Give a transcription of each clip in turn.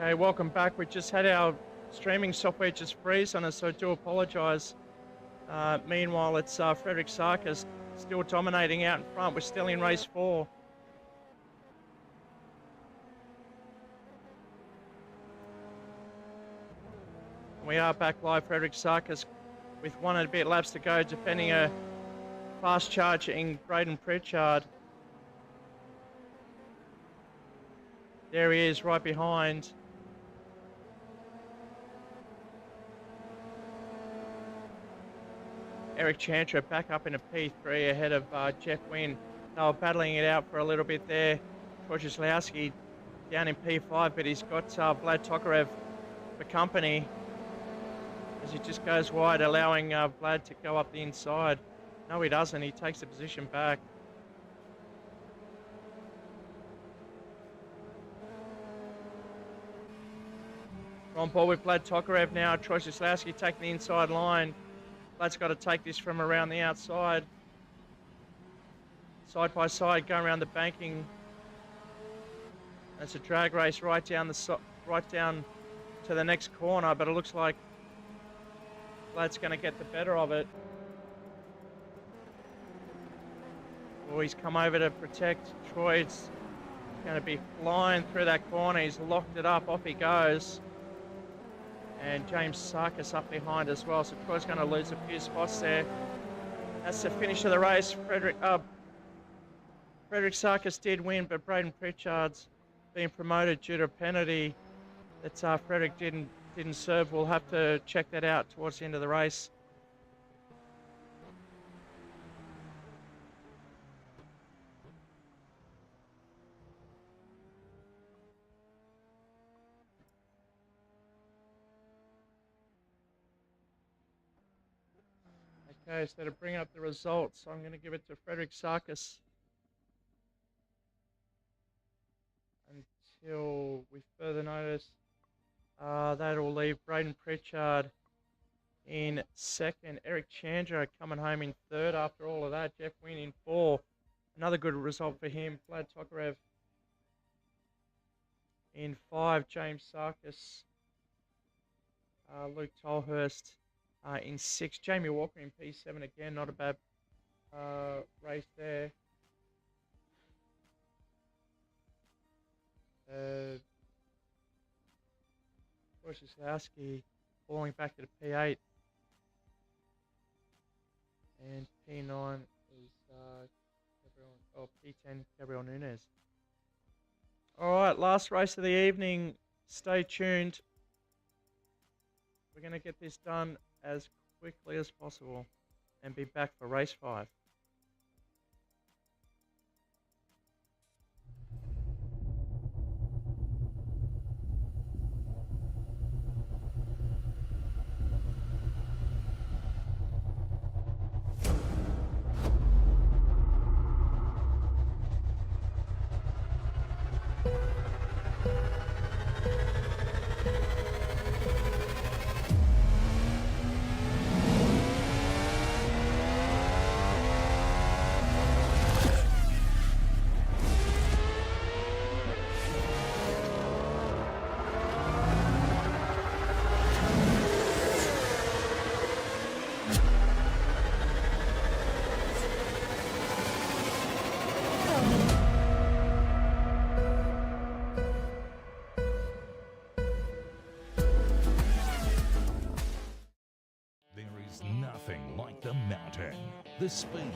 Okay, welcome back. We just had our streaming software just freeze on us, so I do apologise. Meanwhile, it's Frederick Sarkis still dominating out in front. We're still in race 4. We are back live. Frederick Sarkis with 1 and a bit laps to go, defending a fast charging Braden Pritchard. There he is, right behind. Eric Chantra back up in a P3 ahead of Jeff Wynn. They were battling it out for a little bit there. Wojciechowski down in P5, but he's got Vlad Tokarev for company as he just goes wide, allowing Vlad to go up the inside. No, he doesn't. He takes the position back. On board with Vlad Tokarev now. Wojciechowski taking the inside line. Vlad's got to take this from around the outside. Side by side, going around the banking. It's a drag race right down to the next corner, but it looks like Vlad's going to get the better of it. Oh, he's come over to protect. Troy's going to be flying through that corner. He's locked it up. Off he goes. And James Sarkis up behind as well. So Troy's going to lose a few spots there. That's the finish of the race. Frederick Sarkis did win, but Braden Pritchard's been promoted due to a penalty that Frederick didn't serve. We'll have to check that out towards the end of the race. Okay, so to bring up the results, I'm going to give it to Frederick Sarkis until we further notice. That'll leave Braden Pritchard in 2nd. Eric Chandra coming home in 3rd after all of that. Jeff Wynn in 4. Another good result for him. Vlad Tokarev in 5. James Sarkis. Luke Tolhurst in 6. Jamie Walker in P7 again. Not a bad race there. Wojciechowski falling back to the P8. And P9 is P10, Gabriel Nunez. Alright, last race of the evening. Stay tuned. We're going to get this done as quickly as possible and be back for race 5. The speed,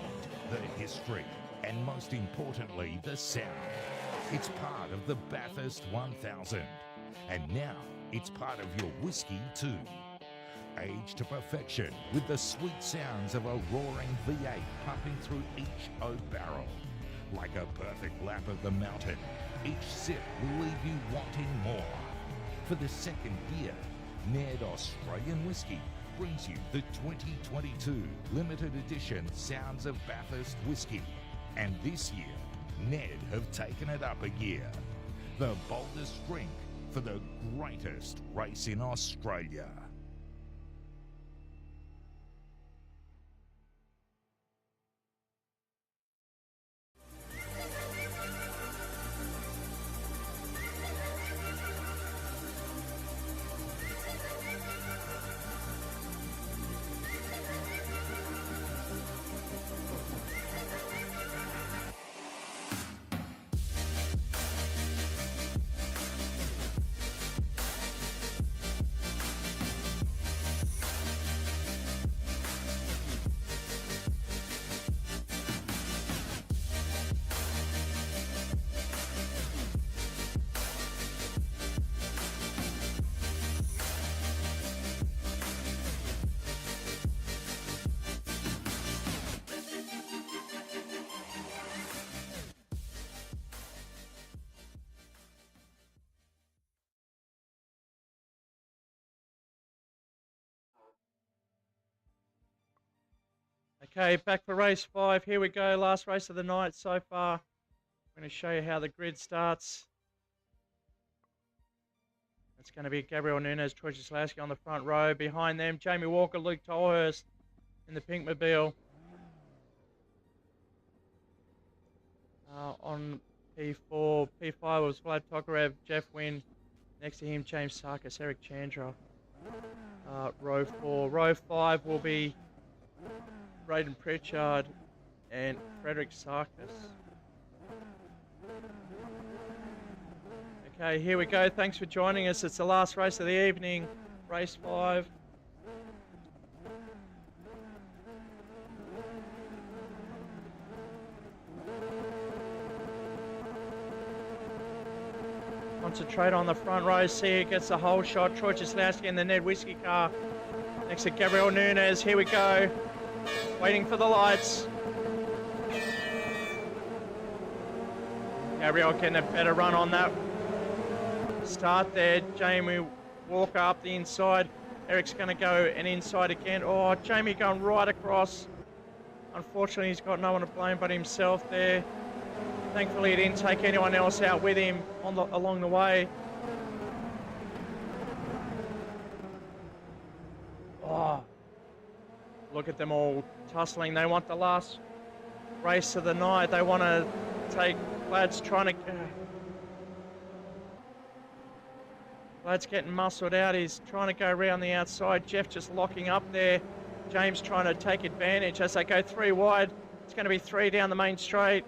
the history, and most importantly, the sound. It's part of the Bathurst 1000, and now it's part of your whiskey too. Aged to perfection with the sweet sounds of a roaring V8 pumping through each oak barrel. Like a perfect lap of the mountain, each sip will leave you wanting more. For the 2nd year, Ned Australian Whiskey brings you the 2022 limited edition Sounds of Bathurst Whiskey. And this year, Ned have taken it up a gear. The boldest drink for the greatest race in Australia. Okay, back for race 5. Here we go. Last race of the night so far. I'm going to show you how the grid starts. It's going to be Gabriel Nunes, Troy Jaslowski on the front row. Behind them, Jamie Walker, Luke Tolhurst in the Pinkmobile. On P4, P5 was Vlad Tokarev, Jeff Wynn. Next to him, James Sarkis, Eric Chandra. Row 4. Row 5 will be Braden Pritchard and Frederick Sarkis. Okay, here we go. Thanks for joining us. It's the last race of the evening, race 5. Concentrate on the front row. See who gets the whole shot. Troy Jaslowski in the Ned Whiskey car. Next to Gabriel Nunes. Here we go. Waiting for the lights. Gabriel getting a better run on that start there. Jamie Walker up the inside. Eric's going to go an inside again. Oh, Jamie going right across. Unfortunately, he's got no one to blame but himself there. Thankfully, he didn't take anyone else out with him along the way. Oh, look at them all tussling. They want the last race of the night. They want to take Vlad's trying to... Vlad's getting muscled out. He's trying to go around the outside. Jeff just locking up there. James trying to take advantage as they go 3 wide. It's going to be 3 down the main straight.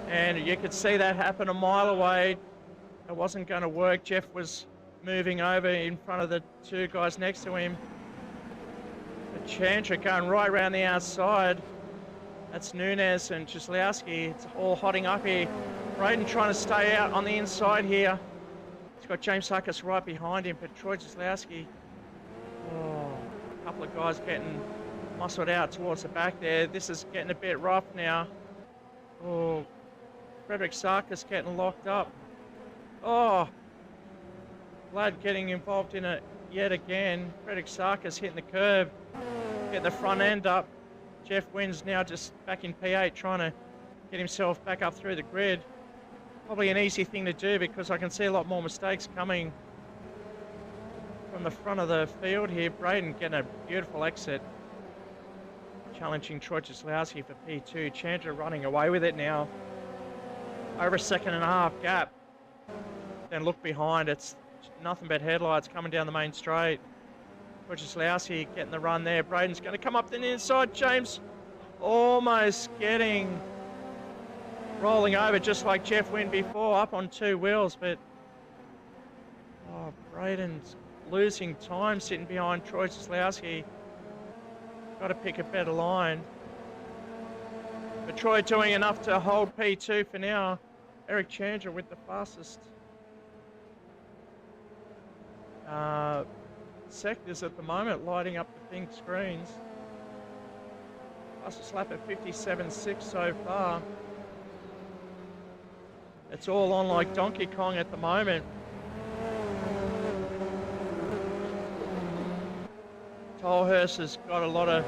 And you could see that happen a mile away. It wasn't going to work. Jeff was moving over in front of the 2 guys next to him. But Chandra going right around the outside. That's Nunes and Jaslowski. It's all hotting up here. Braden trying to stay out on the inside here. He's got James Sarkis right behind him, but Troy Jaslowski. Oh, a couple of guys getting muscled out towards the back there. This is getting a bit rough now. Oh, Frederick Sarkis getting locked up. Oh, Vlad getting involved in it yet again. Frederick Sarkis hitting the curb, get the front end up. Jeff Wynn's now just back in P8 trying to get himself back up through the grid. Probably an easy thing to do because I can see a lot more mistakes coming from the front of the field here. Braden getting a beautiful exit. Challenging Troy Jaslowski for P2. Chandra running away with it now. Over a 1.5 second gap. Then look behind, it's nothing but headlights coming down the main straight. Troy Jaslowski getting the run there. Braden's going to come up the inside. James almost rolling over just like Jeff Wynn before, up on 2 wheels, but Braden's losing time sitting behind Troy Jaslowski. Got to pick a better line. But Troy doing enough to hold P2 for now. Eric Chandra with the fastest sectors at the moment, lighting up the pink screens. Fastest lap at 57.6 so far. It's all on like Donkey Kong at the moment. Tolhurst has got a lot of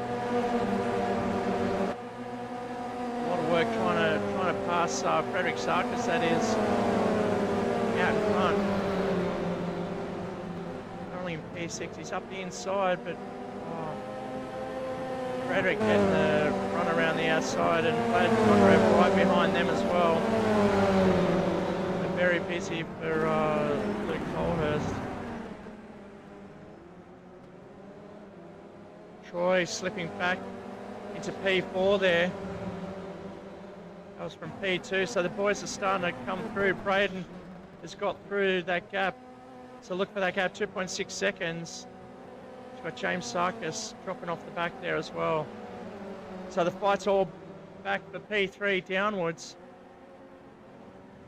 work trying to pass Frederick Sarkis, that is, out in front. Only in P6, he's up the inside, but Frederick getting the run around the outside and Vlad Tokarev right behind them as well. They're very busy for Luke Tolhurst. Troy slipping back into P4 there. That was from P2, so the boys are starting to come through. Braden has got through that gap, so look for that gap, 2.6 seconds. He's got James Sarkis dropping off the back there as well. So the fight's all back for P3 downwards.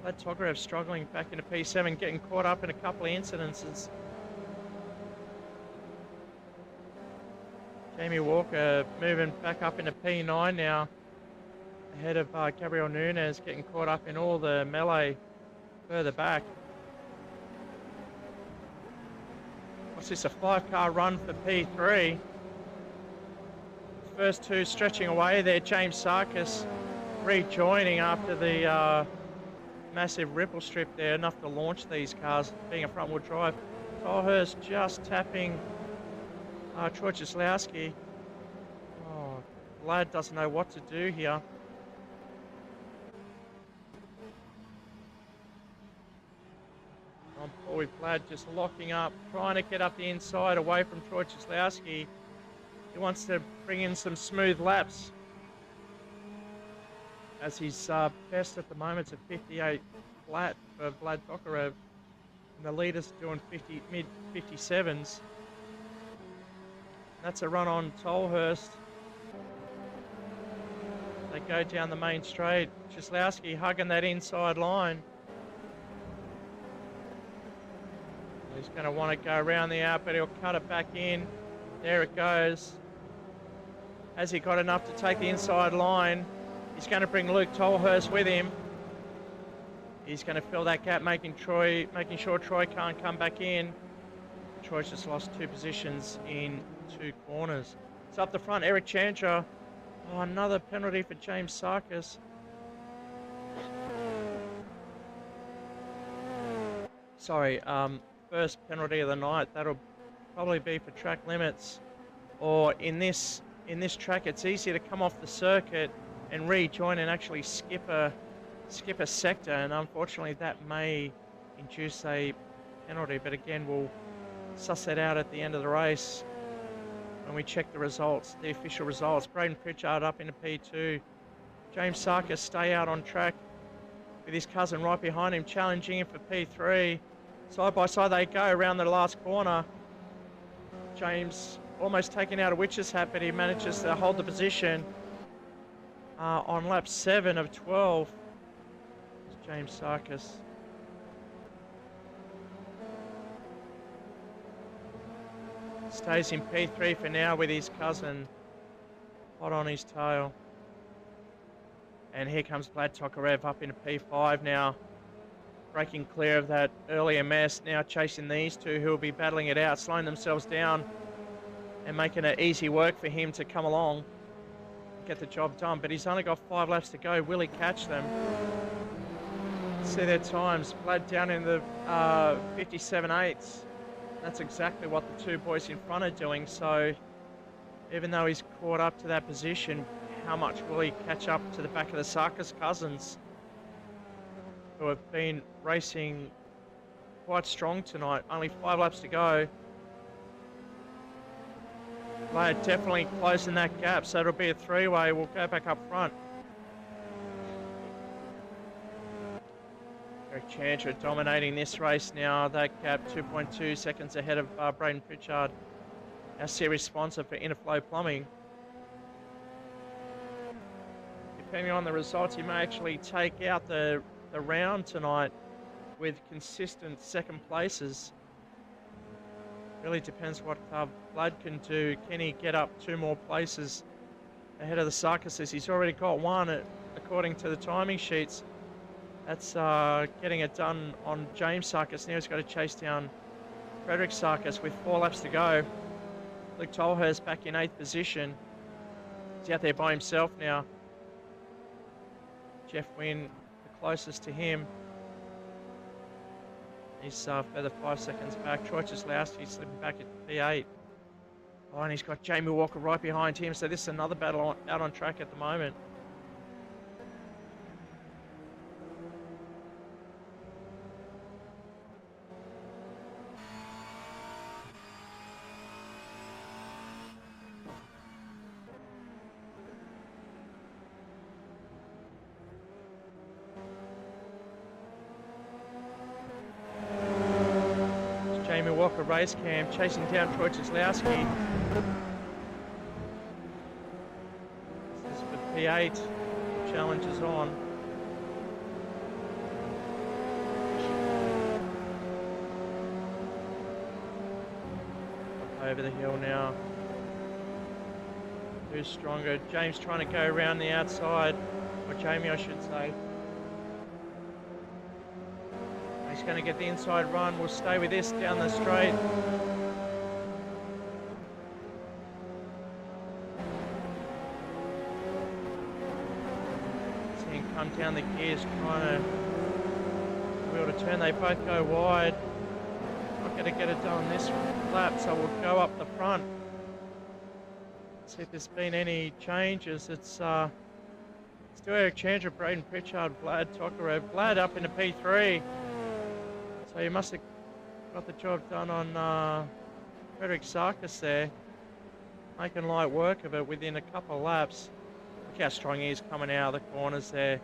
Vlad Tokarev struggling back into P7, getting caught up in a couple of incidences. Jamie Walker moving back up into P9 now, ahead of Gabriel Nunes, getting caught up in all the melee further back. What's this, a 5-car run for P3? First two stretching away there. James Sarkis rejoining after the massive ripple strip there, enough to launch these cars, being a front-wheel drive. Tolhurst just tapping Troy Cieslawski. Oh, Vlad doesn't know what to do here. On board with Vlad just locking up, trying to get up the inside away from Troy Cieslawski. He wants to bring in some smooth laps, as his best at the moment is a 58 flat for Vlad Tokarev. And the leader's doing mid 57s. That's a run on Tolhurst. They go down the main straight. Cieslawski hugging that inside line. He's going to want to go around the out, but he'll cut it back in. There it goes. Has he got enough to take the inside line? He's going to bring Luke Tolhurst with him. He's going to fill that gap, making sure Troy can't come back in. Troy's just lost 2 positions in 2 corners. It's up the front, Eric Chandra. Oh, another penalty for James Sarkis. Sorry, first penalty of the night. That'll probably be for track limits. Or in this track, it's easier to come off the circuit and rejoin and actually skip a sector, and unfortunately that may induce a penalty, but again we'll suss that out at the end of the race when we check the results, the official results. Braden Pritchard up into P2. James Sarkis stay out on track with his cousin right behind him, challenging him for P3. Side by side they go around the last corner. James almost taken out a witch's hat, but he manages to hold the position on lap 7 of 12. It's James Sarkis. Stays in P3 for now with his cousin hot on his tail. And here comes Vlad Tokarev up into P5 now. Breaking clear of that earlier mess, now chasing these two who will be battling it out, slowing themselves down and making it easy work for him to come along, get the job done. But he's only got 5 laps to go. Will he catch them? See their times. Vlad down in the 57.8. That's exactly what the 2 boys in front are doing. So even though he's caught up to that position, how much will he catch up to the back of the Sarkis cousins, who have been racing quite strong tonight? Only 5 laps to go. Vlad definitely closing that gap, so it'll be a 3-way. We'll go back up front. Eric Chandra dominating this race now. That gap 2.2 seconds ahead of Braden Pritchard, our series sponsor for Interflow Plumbing. Depending on the results, he may actually take out the round tonight with consistent second places. Really depends what Vlad can do. Can he get up 2 more places ahead of the Sarkises? He's already got 1 according to the timing sheets. That's getting it done on James Sarkis. Now he's got to chase down Frederick Sarkis with 4 laps to go. Luke Tolhurst back in 8th position. He's out there by himself now. Jeff Wynn the closest to him. He's further 5 seconds back. Troy Cieslawski slipping back at P8. Oh, and he's got Jamie Walker right behind him. So this is another battle out on track at the moment. Walker race cam chasing down Troy Cieslawski. This is for P8. Challenge is on. Up over the hill now. Who's stronger? James trying to go around the outside, or Jamie I should say. He's going to get the inside run. We'll stay with this down the straight. come down the gears trying to wheel to turn. They both go wide. Not going to get it done this lap, so we'll go up the front. See if there's been any changes. It's still Eric Chandra, Braden Pritchard, Vlad Tokarev. Vlad up into P3. So you must have got the job done on Frederick Sarkis there. Making light work of it within a couple of laps. Look how strong he is coming out of the corners there.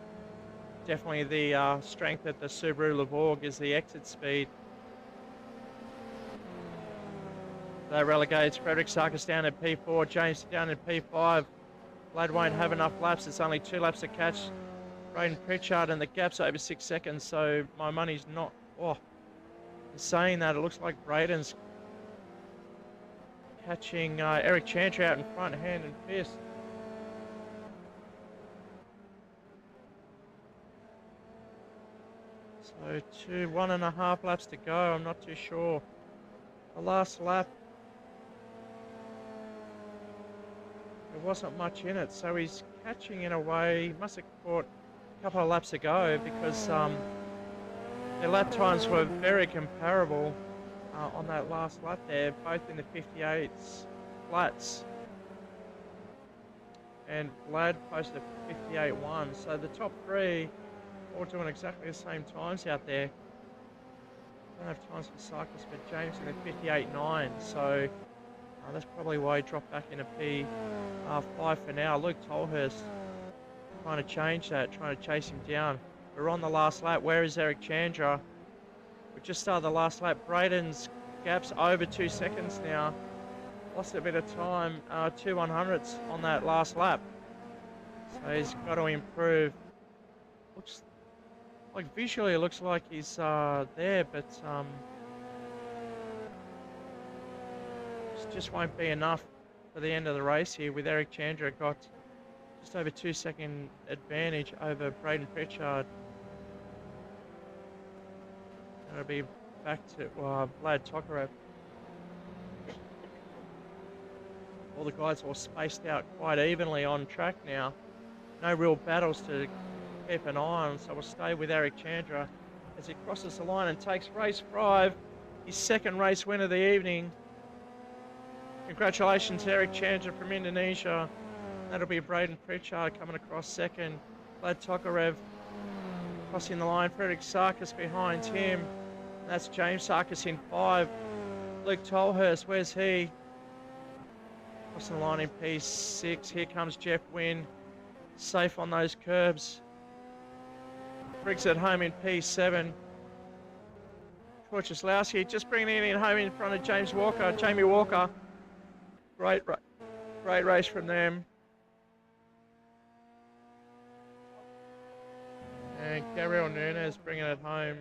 Definitely the strength at the Subaru Levorg is the exit speed. That relegates Frederick Sarkis down at P4, James down at P5. Vlad won't have enough laps. It's only 2 laps to catch Braden Pritchard, and the gap's over 6 seconds, so my money's not... Oh, saying that, it looks like Braden's catching Eric Chandra out in front, hand and fist. So 1.5 laps to go. I'm not too sure. The last lap, there wasn't much in it, so he's catching in a way. He must have caught a couple of laps ago because their lap times were very comparable on that last lap there, both in the 58s flats. And Vlad posted a 58.1, so the top 3 all doing exactly the same times out there. Don't have times for Sarkis, but James in the 58.9, so that's probably why he dropped back into P5 for now. Luke Tolhurst trying to change that, trying to chase him down. We're on the last lap. Where is Eric Chandra? We just started the last lap. Braden's gap's over 2 seconds now. Lost a bit of time, 2 100ths on that last lap. So he's got to improve. Looks like visually it looks like he's there, but just won't be enough for the end of the race here, with Eric Chandra got just over 2 second advantage over Braden Pritchard. That'll be back to Vlad Tokarev. All the guys all spaced out quite evenly on track now. No real battles to keep an eye on, so we'll stay with Eric Chandra as he crosses the line and takes race 5, his second race win of the evening. Congratulations, Eric Chandra from Indonesia. That'll be Braden Pritchard coming across second. Vlad Tokarev crossing the line. Frederick Sarkis behind him. That's James Sarkis in 5. Luke Tolhurst, where's he? Crossing the line in P6. Here comes Jeff Wynn. Safe on those curbs. Briggs at home in P7. Troy Cieslawski just bringing it in home in front of Jamie Walker. Great race from them. And Gabriel Nunez bringing it home.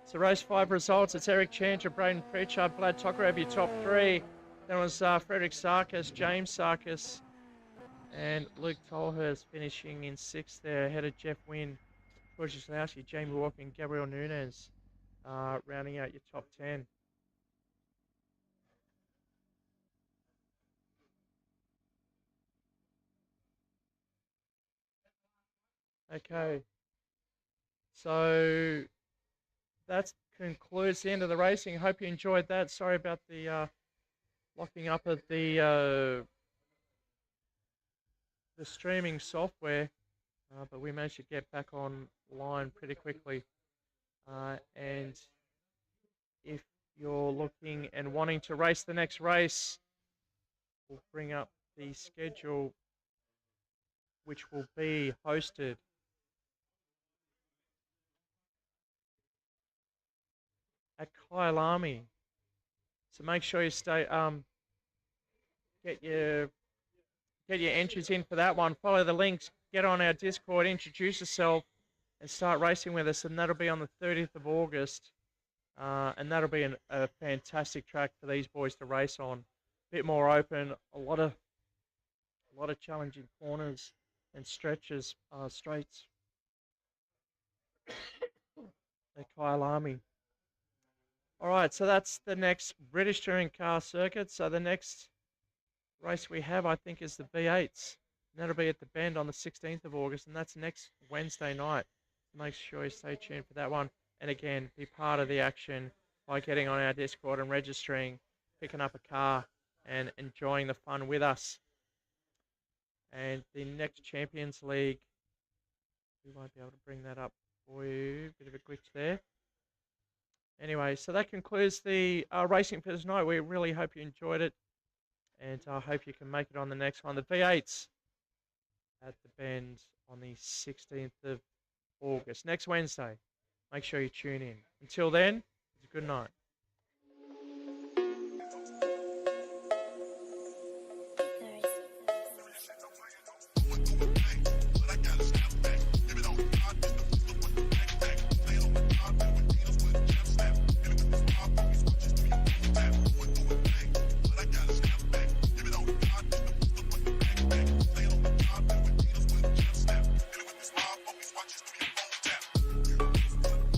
So race 5 results, it's Eric Chandra, Braden Pritchard, Vlad Tokarev, your top 3. Then was Frederick Sarkis, James Sarkis, and Luke Tolhurst finishing in 6th there, ahead of Jeff Wynn, Troy Cieslawski, Jamie Walker, and Gabriel Nunez, rounding out your top 10. Okay, so that concludes the end of the racing. Hope you enjoyed that. Sorry about the locking up of the streaming software, but we managed to get back online pretty quickly. And if you're looking and wanting to race the next race, we'll bring up the schedule, which will be hosted at Kyalami. So make sure you stay, get your entries in for that one. Follow the links, get on our Discord, introduce yourself, and start racing with us. And that'll be on the 30th of August. And that'll be a fantastic track for these boys to race on. A bit more open, a lot of challenging corners and stretches, straights at Kyalami. All right, so that's the next British Touring Car Circuit. So the next race we have, I think, is the B8s. And that'll be at the Bend on the 16th of August, and that's next Wednesday night. Make sure you stay tuned for that one. And again, be part of the action by getting on our Discord and registering, picking up a car, and enjoying the fun with us. And the next Champions League, we won't be able to bring that up for you. Bit of a glitch there. Anyway, so that concludes the racing for tonight. We really hope you enjoyed it, and I hope you can make it on the next one. The V8s at the Bend on the 16th of August, next Wednesday. Make sure you tune in. Until then, it's a good night.